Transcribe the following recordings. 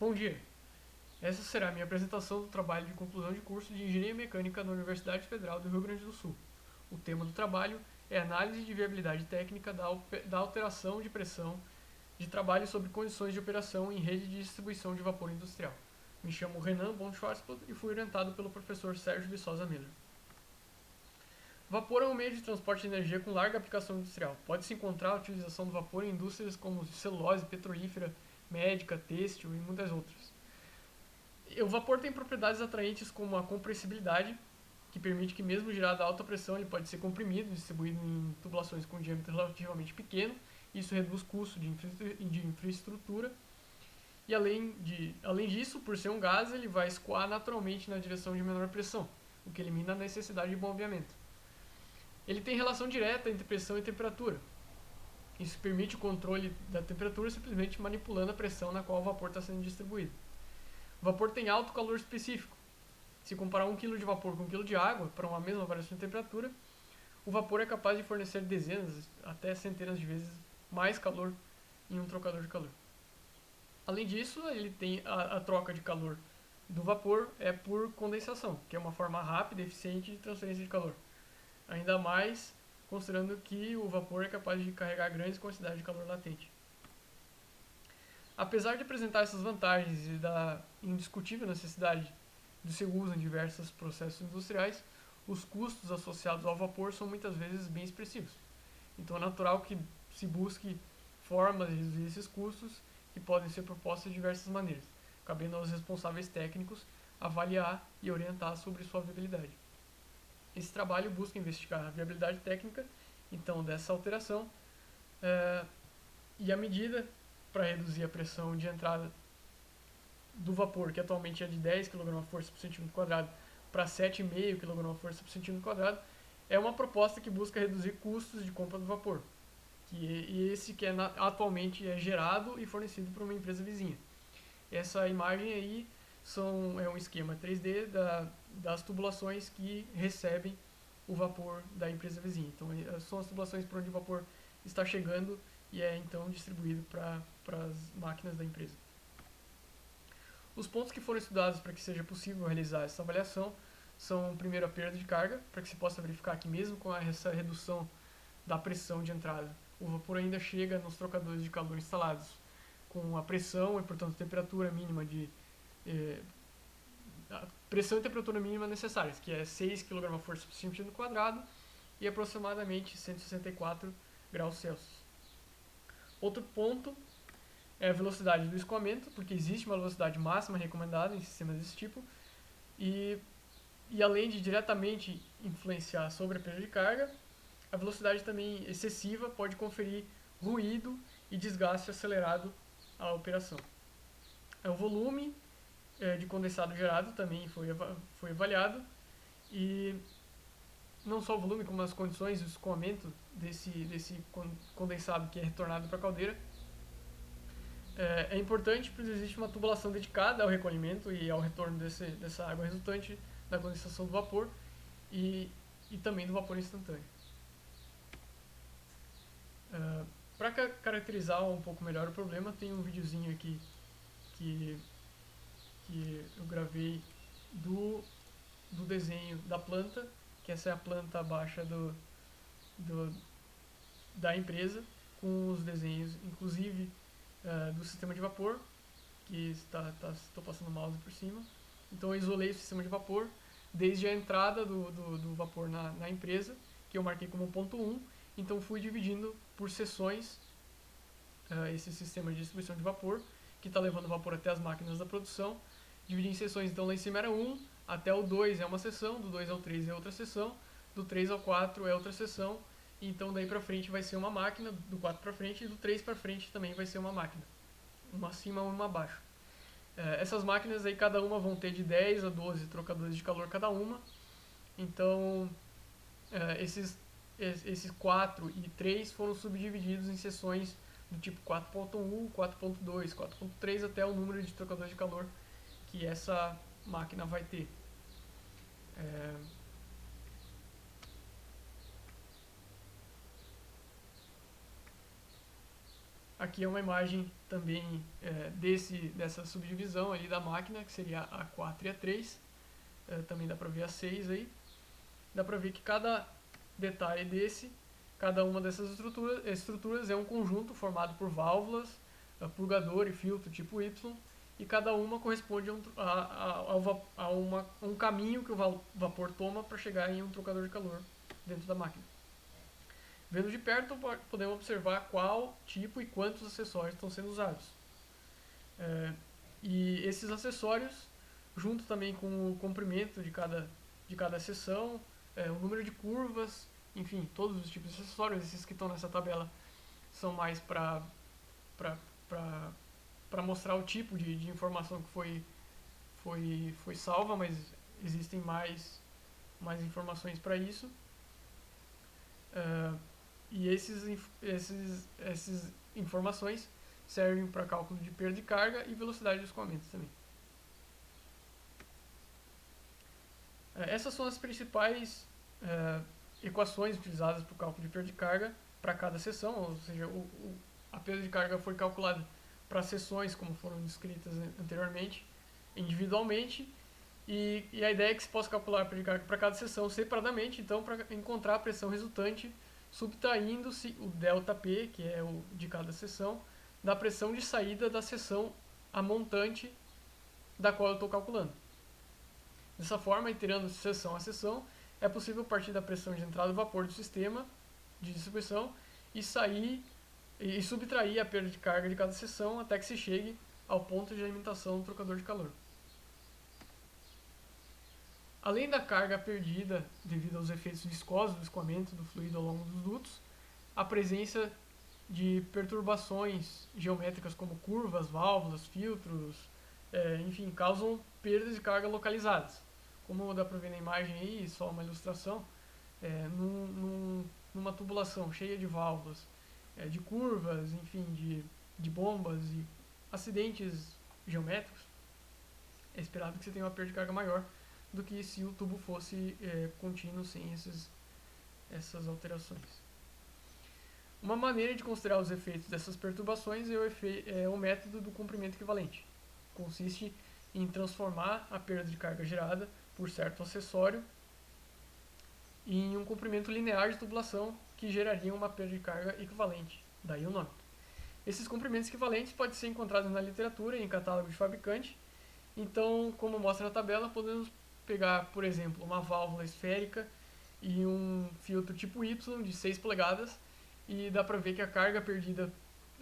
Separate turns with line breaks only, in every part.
Bom dia! Essa será a minha apresentação do trabalho de conclusão de curso de Engenharia Mecânica na Universidade Federal do Rio Grande do Sul. O tema do trabalho é análise de viabilidade técnica da alteração de pressão de trabalho sob condições de operação em rede de distribuição de vapor industrial. Me chamo Renan von Schwarzbach e fui orientado pelo professor Sérgio Viçosa Miller. Vapor é um meio de transporte de energia com larga aplicação industrial. Pode-se encontrar a utilização do vapor em indústrias como celulose, petrolífera, médica, têxtil e muitas outras. O vapor tem propriedades atraentes como a compressibilidade, que permite que mesmo girado a alta pressão ele pode ser comprimido, distribuído em tubulações com diâmetro relativamente pequeno. Isso reduz custo de infraestrutura. E além disso, por ser um gás, ele vai escoar naturalmente na direção de menor pressão, o que elimina a necessidade de bombeamento. Ele tem relação direta entre pressão e temperatura. Isso permite o controle da temperatura simplesmente manipulando a pressão na qual o vapor está sendo distribuído. O vapor tem alto calor específico. Se comparar 1 kg de vapor com 1 kg de água para uma mesma variação de temperatura, o vapor é capaz de fornecer dezenas até centenas de vezes mais calor em um trocador de calor. Além disso, ele tem a troca de calor do vapor é por condensação, que é uma forma rápida e eficiente de transferência de calor. Ainda mais considerando que o vapor é capaz de carregar grandes quantidades de calor latente. Apesar de apresentar essas vantagens e da indiscutível necessidade do seu uso em diversos processos industriais, os custos associados ao vapor são muitas vezes bem expressivos. Então é natural que se busque formas de reduzir esses custos, que podem ser propostas de diversas maneiras, cabendo aos responsáveis técnicos avaliar e orientar sobre sua viabilidade. Esse trabalho busca investigar a viabilidade técnica, então, dessa alteração, e a medida para reduzir a pressão de entrada do vapor, que atualmente é de 10 kgf por centímetro quadrado, para 7,5 kgf por centímetro quadrado, é uma proposta que busca reduzir custos de compra do vapor, e esse que atualmente é gerado e fornecido por uma empresa vizinha. Essa imagem aí é um esquema 3D das tubulações que recebem o vapor da empresa vizinha. Então, são as tubulações por onde o vapor está chegando e é então distribuído para as máquinas da empresa. Os pontos que foram estudados para que seja possível realizar essa avaliação são, primeiro, a perda de carga, para que se possa verificar que mesmo com essa redução da pressão de entrada, o vapor ainda chega nos trocadores de calor instalados com a pressão e, portanto, temperatura mínima a pressão e temperatura mínima necessárias, que é 6 kgf por centímetro quadrado e aproximadamente 164 graus Celsius. Outro ponto é a velocidade do escoamento, porque existe uma velocidade máxima recomendada em sistemas desse tipo, e além de diretamente influenciar sobre a perda de carga, a velocidade também excessiva pode conferir ruído e desgaste acelerado à operação. O volume de condensado gerado também foi avaliado, e não só o volume, como as condições de escoamento desse condensado que é retornado para a caldeira. É importante porque existe uma tubulação dedicada ao recolhimento e ao retorno dessa água resultante da condensação do vapor e também do vapor instantâneo. Para caracterizar um pouco melhor o problema, tem um videozinho aqui que eu gravei do desenho da planta, que essa é a planta baixa da empresa, com os desenhos, inclusive, do sistema de vapor, que estou passando o mouse por cima. Então eu isolei o sistema de vapor desde a entrada do vapor na empresa, que eu marquei como ponto 1. Então fui dividindo por seções esse sistema de distribuição de vapor, que está levando o vapor até as máquinas da produção. Dividi em seções, então lá em cima era 1, até o 2 é uma seção, do 2 ao 3 é outra seção, do 3 ao 4 é outra seção, então daí pra frente vai ser uma máquina, do 4 pra frente, e do 3 pra frente também vai ser uma máquina, uma acima e uma abaixo. Essas máquinas aí cada uma vão ter de 10 a 12 trocadores de calor cada uma, então esses 4 e 3 foram subdivididos em seções do tipo 4.1, 4.2, 4.3 até o número de trocadores de calor que essa máquina vai ter. Aqui é uma imagem também dessa subdivisão ali da máquina, que seria a 4 e a 3. Também dá para ver a 6 aí. Dá para ver que cada detalhe cada uma dessas estruturas é um conjunto formado por válvulas, purgador e filtro tipo Y, e cada uma corresponde a um caminho que o vapor toma para chegar em um trocador de calor dentro da máquina. Vendo de perto, podemos observar qual tipo e quantos acessórios estão sendo usados. E esses acessórios, junto também com o comprimento de cada seção, o número de curvas, enfim, todos os tipos de acessórios, esses que estão nessa tabela são mais para mostrar o tipo de informação que foi salva, mas existem mais informações para isso. E essas informações servem para cálculo de perda de carga e velocidade de escoamento também. Essas são as principais equações utilizadas para o cálculo de perda de carga para cada seção, ou seja, a perda de carga foi calculada para seções, como foram descritas anteriormente, individualmente, e a ideia é que se possa calcular a perda de carga para cada seção separadamente, então para encontrar a pressão resultante, subtraindo-se o ΔP, que é o de cada seção, da pressão de saída da seção a montante da qual eu estou calculando. Dessa forma, iterando seção a seção, é possível partir da pressão de entrada do vapor do sistema de distribuição e subtrair a perda de carga de cada seção até que se chegue ao ponto de alimentação do trocador de calor. Além da carga perdida devido aos efeitos viscosos do escoamento do fluido ao longo dos dutos, a presença de perturbações geométricas como curvas, válvulas, filtros, enfim, causam perdas de carga localizadas. Como dá para ver na imagem aí, só uma ilustração, numa tubulação cheia de válvulas, de curvas, enfim, de bombas e acidentes geométricos, é esperado que você tenha uma perda de carga maior do que se o tubo fosse contínuo sem essas alterações. Uma maneira de considerar os efeitos dessas perturbações é o método do comprimento equivalente. Consiste em transformar a perda de carga gerada por certo acessório em um comprimento linear de tubulação que geraria uma perda de carga equivalente, daí o nome. Esses comprimentos equivalentes podem ser encontrados na literatura e em catálogo de fabricante. Então, como mostra na tabela, podemos pegar, por exemplo, uma válvula esférica e um filtro tipo Y de 6 polegadas e dá para ver que a carga perdida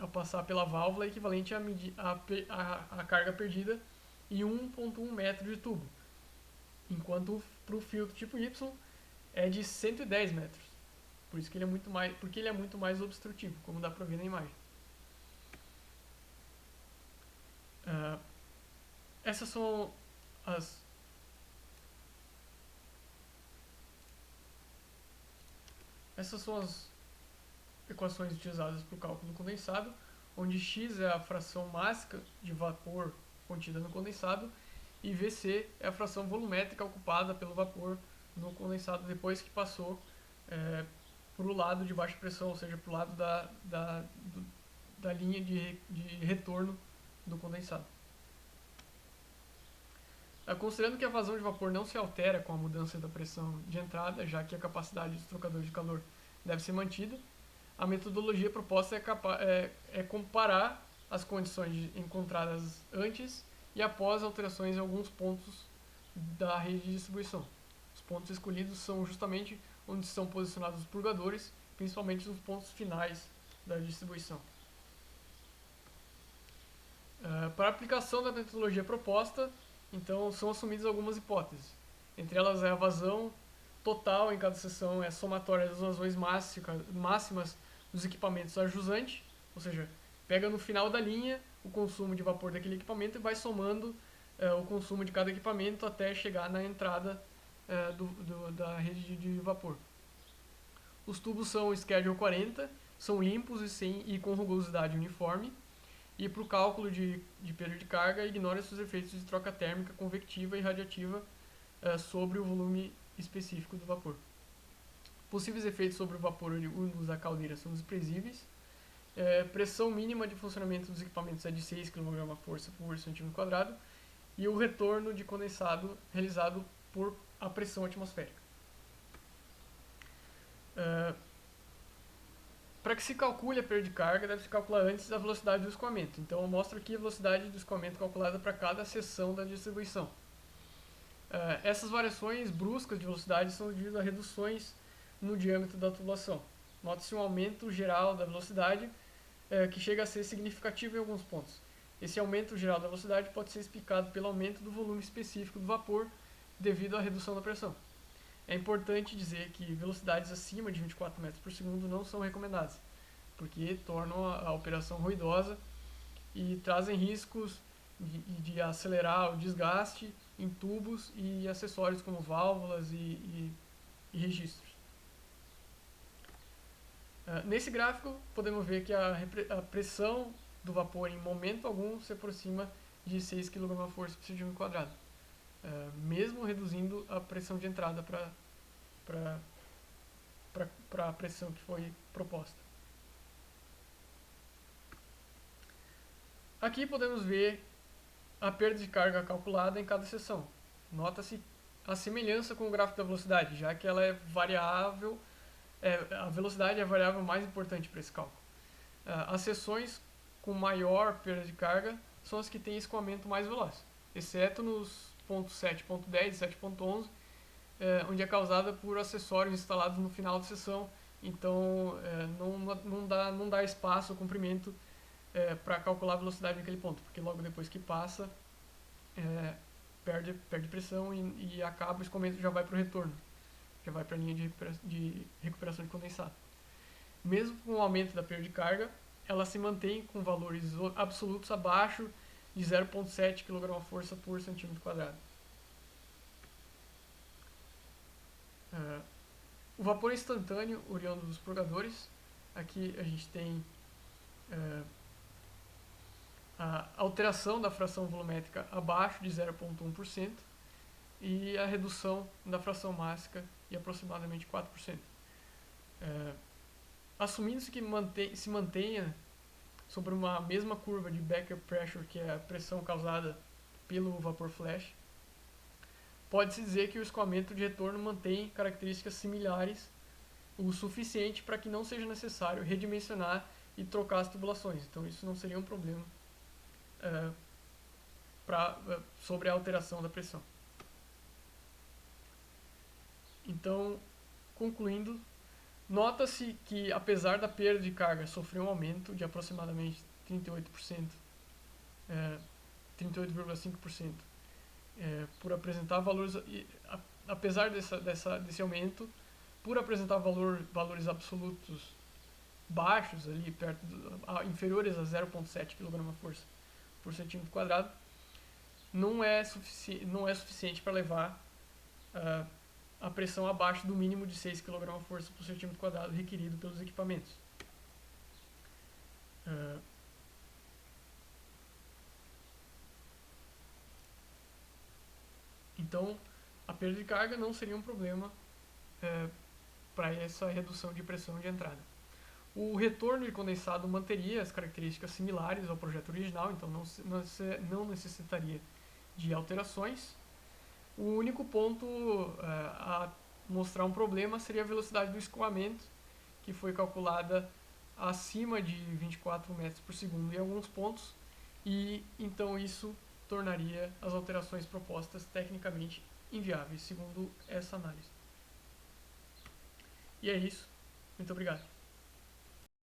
ao passar pela válvula é equivalente à carga perdida em 1,1 metro de tubo, enquanto para o filtro tipo Y é de 110 metros. Por isso que porque ele é muito mais obstrutivo, como dá para ver na imagem. Essas são as equações utilizadas para o cálculo do condensado, onde x é a fração mássica de vapor contida no condensado e Vc é a fração volumétrica ocupada pelo vapor no condensado depois que passou para o lado de baixa pressão, ou seja, para o lado da linha de retorno do condensado. Considerando que a vazão de vapor não se altera com a mudança da pressão de entrada, já que a capacidade dos trocadores de calor deve ser mantida, a metodologia proposta é comparar as condições encontradas antes e após alterações em alguns pontos da rede de distribuição. Os pontos escolhidos são justamente onde estão posicionados os purgadores, principalmente nos pontos finais da distribuição. Para a aplicação da metodologia proposta, então, são assumidas algumas hipóteses. Entre elas é a vazão total em cada seção, é a somatória das vazões máximas dos equipamentos a jusante, ou seja, pega no final da linha o consumo de vapor daquele equipamento e vai somando o consumo de cada equipamento até chegar na entrada da rede de vapor. Os tubos são Schedule 40, são limpos e com rugosidade uniforme. E para o cálculo de perda de carga, ignora-se os efeitos de troca térmica convectiva e radiativa sobre o volume específico do vapor. Possíveis efeitos sobre o vapor oriundos da caldeira são desprezíveis Pressão mínima de funcionamento dos equipamentos é de 6 kgf por centímetro quadrado, e o retorno de condensado realizado por a pressão atmosférica. Para que se calcule a perda de carga, deve-se calcular antes a velocidade do escoamento. Então eu mostro aqui a velocidade do escoamento calculada para cada seção da distribuição. Essas variações bruscas de velocidade são devido a reduções no diâmetro da tubulação. Nota-se um aumento geral da velocidade que chega a ser significativo em alguns pontos. Esse aumento geral da velocidade pode ser explicado pelo aumento do volume específico do vapor devido à redução da pressão. É importante dizer que velocidades acima de 24 metros por segundo não são recomendadas, porque tornam a operação ruidosa e trazem riscos de acelerar o desgaste em tubos e acessórios como válvulas e registros. Nesse gráfico, podemos ver que a pressão do vapor em momento algum se aproxima de 6 kgf por centímetro quadrado, mesmo reduzindo a pressão de entrada para a pressão que foi proposta. Aqui podemos ver a perda de carga calculada em cada seção. Nota-se a semelhança com o gráfico da velocidade, já que ela é variável, a velocidade é a variável mais importante para esse cálculo. As seções com maior perda de carga são as que têm escoamento mais veloz, exceto nos pontos 7.10 e 7.11, onde é causada por acessórios instalados no final da seção, então não dá espaço ou comprimento para calcular a velocidade naquele ponto, porque logo depois que passa, perde pressão e acaba, o escoamento já vai para o retorno, já vai para a linha de recuperação de condensado. Mesmo com o aumento da perda de carga, ela se mantém com valores absolutos abaixo de 0,7 kgf por centímetro quadrado. O vapor instantâneo oriundo dos purgadores, aqui a gente tem a alteração da fração volumétrica abaixo de 0,1% e a redução da fração mássica de aproximadamente 4%. Assumindo-se que se mantenha sobre uma mesma curva de backer pressure, que é a pressão causada pelo vapor flash, pode-se dizer que o escoamento de retorno mantém características similares o suficiente para que não seja necessário redimensionar e trocar as tubulações. Então isso não seria um problema sobre a alteração da pressão. Então, concluindo, nota-se que apesar da perda de carga sofrer um aumento de aproximadamente 38%, 38,5%, por apresentar valores, apesar desse aumento, por apresentar valores absolutos baixos, ali inferiores a 0,7 kgf por centímetro quadrado, não é suficiente para levar a pressão abaixo do mínimo de 6 kgf por centímetro quadrado requerido pelos equipamentos. Então, a perda de carga não seria um problema para essa redução de pressão de entrada. O retorno de condensado manteria as características similares ao projeto original, então não necessitaria de alterações. O único ponto a mostrar um problema seria a velocidade do escoamento, que foi calculada acima de 24 metros por segundo em alguns pontos, e então isso tornaria as alterações propostas tecnicamente inviáveis, segundo essa análise. E é isso. Muito obrigado.